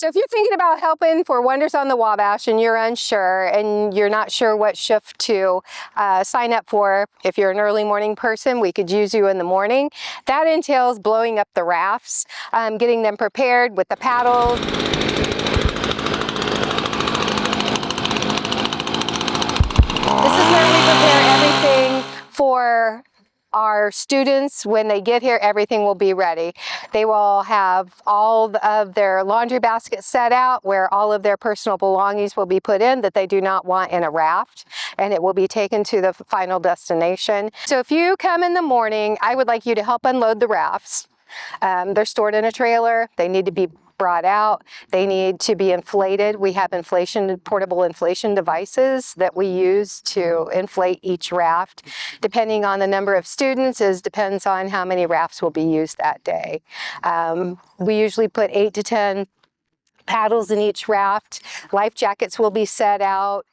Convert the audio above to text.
So if you're thinking about helping for Wonders on the Wabash and you're unsure and you're not sure what shift to sign up for, if you're an early morning person, we could use you in the morning. That entails blowing up the rafts, getting them prepared with the paddles. This is where we prepare everything for our students. When they get here, everything will be ready. They will have all of their laundry baskets set out where all of their personal belongings will be put in that they do not want in a raft, and it will be taken to the final destination. So if you come in the morning, I would like you to help unload the rafts. They're stored in a trailer. They need to be brought out. They need to be inflated. We have portable inflation devices that we use to inflate each raft. Depending on the number of students, depends on how many rafts will be used that day. We usually put 8 to 10 paddles in each raft. Life jackets will be set out.